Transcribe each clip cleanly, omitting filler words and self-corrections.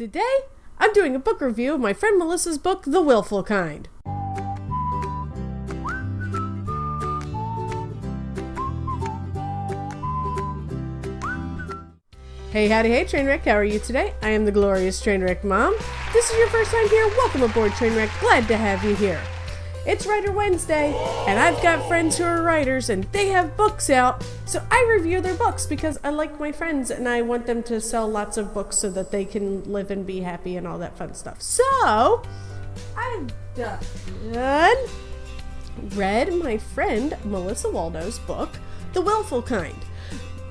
Today, I'm doing a book review of my friend Melissa's book, The Willful Kind. Hey, howdy, hey, Trainwreck, how are you today? I am the glorious Trainwreck Mom. If this is your first time here, welcome aboard Trainwreck, glad to have you here. It's Writer Wednesday, and I've got friends who are writers, and they have books out, so I review their books because I like my friends, and I want them to sell lots of books so that they can live and be happy and all that fun stuff. So, I've read my friend Melissa Waldo's book, The Willful Kind.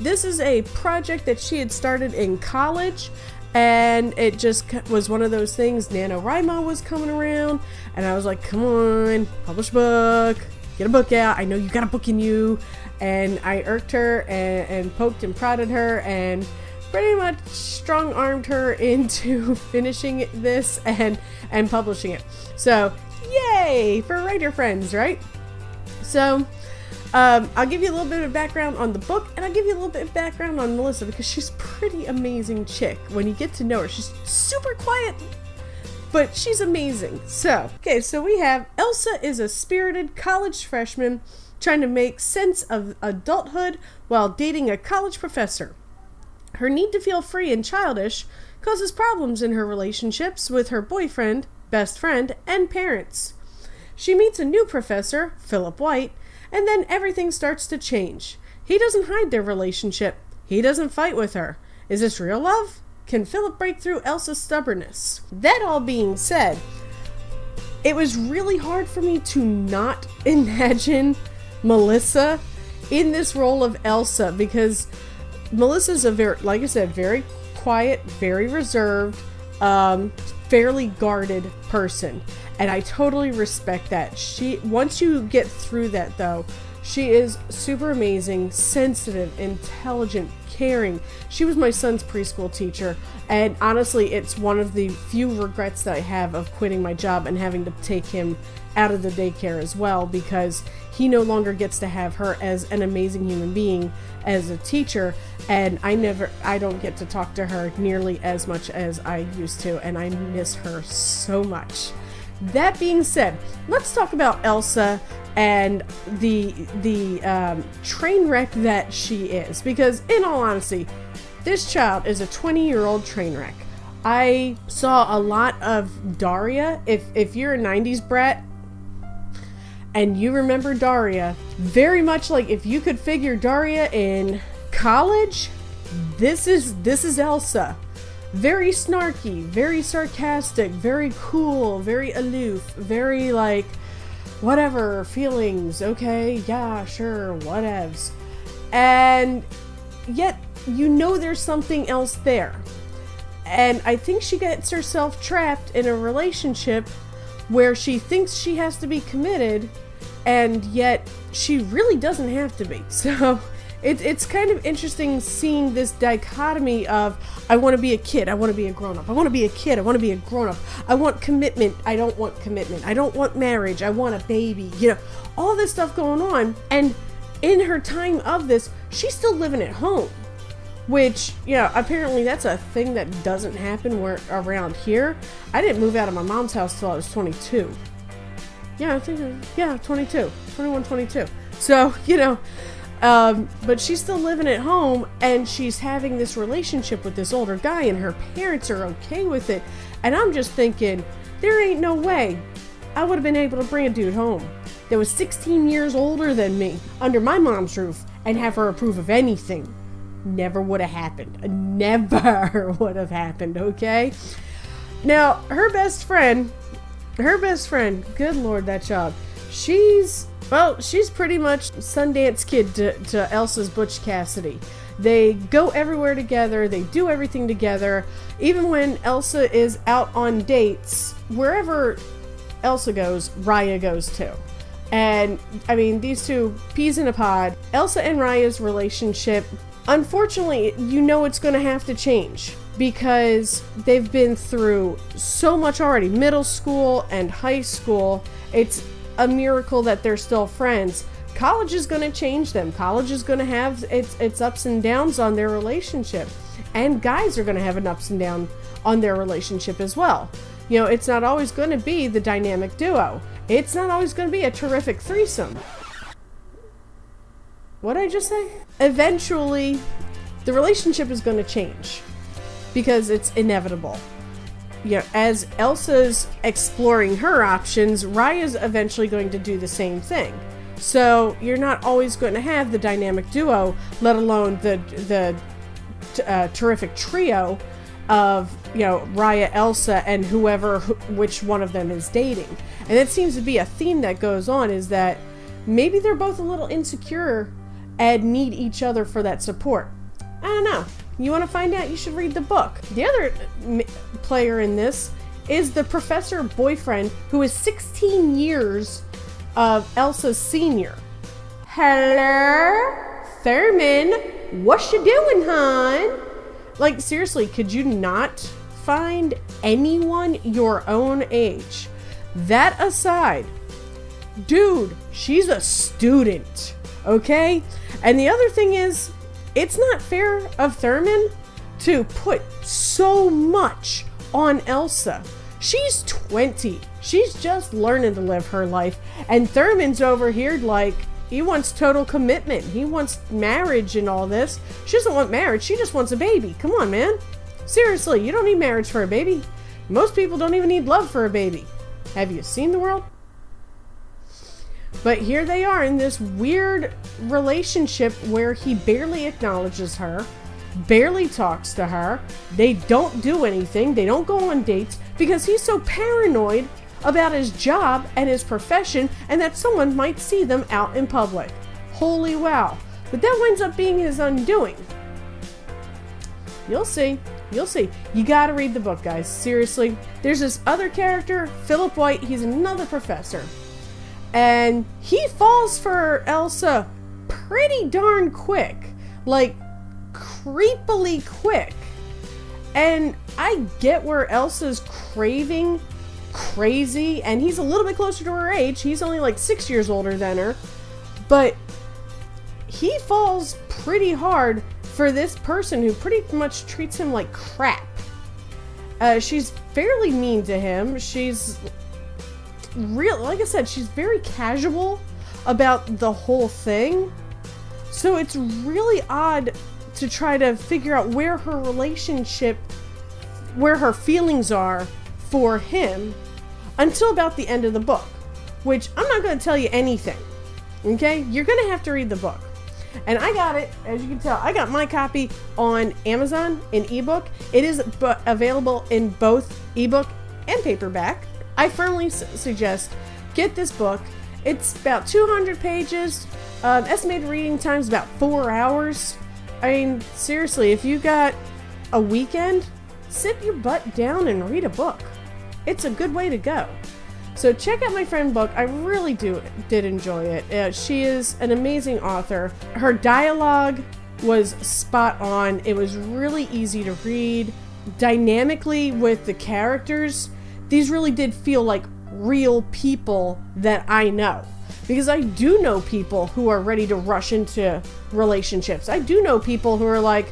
This is a project that she had started in college, and it just was one of those things. NaNoWriMo was coming around, and I was like, come on, publish a book, get a book out. I know you got a book in you. And I irked her and poked and prodded her and pretty much strong-armed her into finishing this and publishing it. So, yay for writer friends, right? So, I'll give you a little bit of background on the book, and I'll give you a little bit of background on Melissa because she's a pretty amazing chick. When you get to know her, she's super quiet, but she's amazing. So we have Elsa is a spirited college freshman trying to make sense of adulthood while dating a college professor. Her need to feel free and childish causes problems in her relationships with her boyfriend, best friend, and parents. She meets a new professor, Philip White, and then everything starts to change. He doesn't hide their relationship. He doesn't fight with her. Is this real love? Can Philip break through Elsa's stubbornness? That all being said, it was really hard for me to not imagine Melissa in this role of Elsa, because Melissa's a very quiet, very reserved, fairly guarded person. And I totally respect that. Once you get through that though, she is super amazing, sensitive, intelligent, caring. She was my son's preschool teacher, and honestly, it's one of the few regrets that I have of quitting my job and having to take him out of the daycare as well, because he no longer gets to have her as an amazing human being as a teacher, and I don't get to talk to her nearly as much as I used to, and I miss her so much. That being said, let's talk about Elsa and the train wreck that she is, because in all honesty, this child is a 20-year-old train wreck. I saw a lot of Daria. If you're a 90s brat and you remember Daria, very much like if you could figure Daria in college, this is Elsa. Very snarky, very sarcastic, very cool, very aloof, very like, whatever, feelings, okay, yeah, sure, whatevs. And yet, you know there's something else there. And I think she gets herself trapped in a relationship where she thinks she has to be committed, and yet she really doesn't have to be. So it's kind of interesting seeing this dichotomy of, I want to be a kid, I want to be a grown-up. I want to be a kid, I want to be a grown-up. I want commitment, I don't want commitment. I don't want marriage, I want a baby. You know, all this stuff going on. And in her time of this, she's still living at home. Which, you know, apparently that's a thing that doesn't happen around here. I didn't move out of my mom's house till I was 22. Yeah, 22. 21, 22. So, you know, but she's still living at home, and she's having this relationship with this older guy, and her parents are okay with it. And I'm just thinking, there ain't no way I would have been able to bring a dude home that was 16 years older than me under my mom's roof and have her approve of anything. Never would have happened. Never would have happened, okay? Now, her best friend, good Lord, that child, she's pretty much Sundance Kid to Elsa's Butch Cassidy. They go everywhere together, they do everything together. Even when Elsa is out on dates, wherever Elsa goes, Raya goes too. And, I mean, these two, peas in a pod. Elsa and Raya's relationship, unfortunately, you know it's going to have to change, because they've been through so much already. Middle school and high school. It's a miracle that they're still friends. College is going to change them. College is going to have its ups and downs on their relationship. And guys are going to have an ups and downs on their relationship as well. You know, it's not always going to be the dynamic duo. It's not always going to be a terrific threesome. What did I just say? Eventually, the relationship is going to change because it's inevitable. You know, as Elsa's exploring her options, Raya's eventually going to do the same thing. So you're not always going to have the dynamic duo, let alone the terrific trio of, you know, Raya, Elsa, and which one of them is dating. And it seems to be a theme that goes on, is that maybe they're both a little insecure and need each other for that support. I don't know. You want to find out? You should read the book. The other player in this is the professor boyfriend, who is 16 years of Elsa's senior. Hello, Thurman. What you doing, hon? Like, seriously, could you not find anyone your own age? That aside, dude, she's a student, okay? And the other thing is, it's not fair of Thurman to put so much on Elsa. She's 20. She's just learning to live her life. And Thurman's over here like, he wants total commitment. He wants marriage and all this. She doesn't want marriage. She just wants a baby. Come on, man. Seriously, you don't need marriage for a baby. Most people don't even need love for a baby. Have you seen the world? But here they are in this weird relationship where he barely acknowledges her, barely talks to her. They don't do anything. They don't go on dates because he's so paranoid about his job and his profession and that someone might see them out in public. Holy wow. But that winds up being his undoing. You'll see. You'll see. You gotta read the book, guys. Seriously. There's this other character, Philip White. He's another professor. And he falls for Elsa pretty darn quick. Like, creepily quick. And I get where Elsa's craving crazy, and he's a little bit closer to her age. He's only like 6 years older than her. But he falls pretty hard for this person who pretty much treats him like crap. She's fairly mean to him. She's like I said, she's very casual about the whole thing. So it's really odd to try to figure out where her feelings are for him until about the end of the book, which I'm not going to tell you anything. Okay? You're going to have to read the book. And I got it, as you can tell, I got my copy on Amazon in ebook. It is available in both ebook and paperback. I firmly suggest get this book. It's about 200 pages. Estimated reading time is about 4 hours. I mean, seriously, if you got a weekend, sit your butt down and read a book. It's a good way to go. So check out my friend book. I really did enjoy it. She is an amazing author. Her dialogue was spot on. It was really easy to read. Dynamically with the characters, these really did feel like real people that I know. Because I do know people who are ready to rush into relationships. I do know people who are like,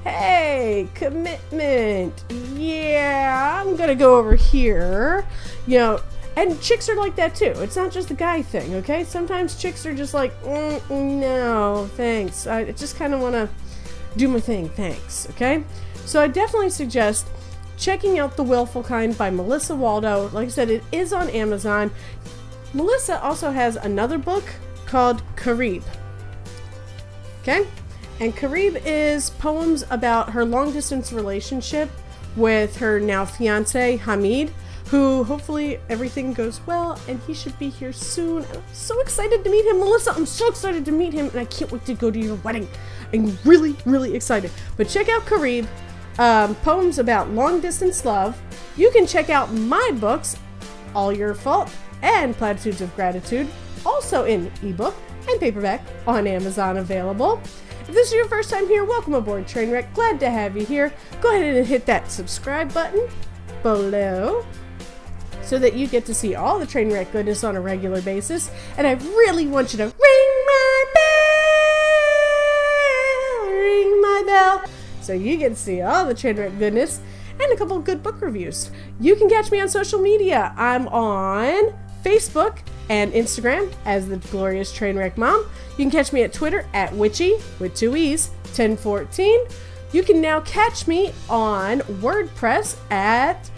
hey, commitment. Yeah, I'm gonna go over here. You know, and chicks are like that too. It's not just a guy thing, okay? Sometimes chicks are just like, no, thanks. I just kind of want to do my thing, thanks, okay? So I definitely suggest checking out The Willful Kind by Melissa Waldo. Like I said, it is on Amazon. Melissa also has another book called Karib. Okay? And Karib is poems about her long-distance relationship with her now fiancé, Hamid, who hopefully everything goes well and he should be here soon. And I'm so excited to meet him. Melissa, I'm so excited to meet him and I can't wait to go to your wedding. I'm really, really excited. But check out Karib. Poems about long-distance love. You can check out my books, All Your Fault and Platitudes of Gratitude, also in ebook and paperback on Amazon available. If this is your first time here, welcome aboard Trainwreck. Glad to have you here. Go ahead and hit that subscribe button below so that you get to see all the Trainwreck goodness on a regular basis. And I really want you to ring my bell, so you get to see all the Trainwreck goodness. and a couple of good book reviews. You can catch me on social media. I'm on Facebook and Instagram as the Glorious Trainwreck Mom. You can catch me at Twitter at Witchy with 2 E's 1014. You can now catch me on WordPress at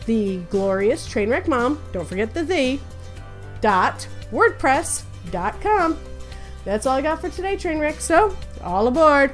the Glorious Trainwreck Mom. Don't forget the .wordpress.com. That's all I got for today, Trainwreck. So all aboard.